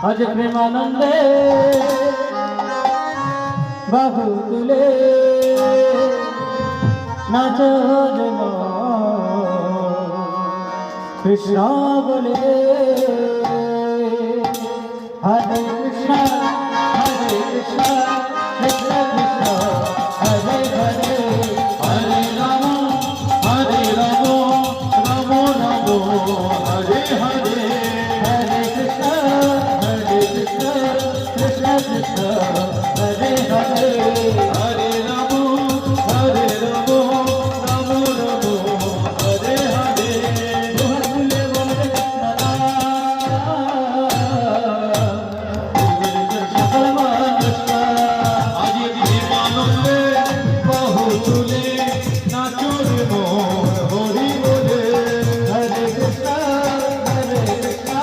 আজ প্রেমানন্দে বাহু তুলে নাচো রে মন, কৃষ্ণ বলে হরে কৃষ্ণ হরে কৃষ্ণ কৃষ্ণ কৃষ্ণ হরে হরে, হরে রাম রাম রাম হরে হরে, হরে কৃষ্ণ কৃষ্ণ কৃষ্ণ কৃষ্ণ হরে হরে।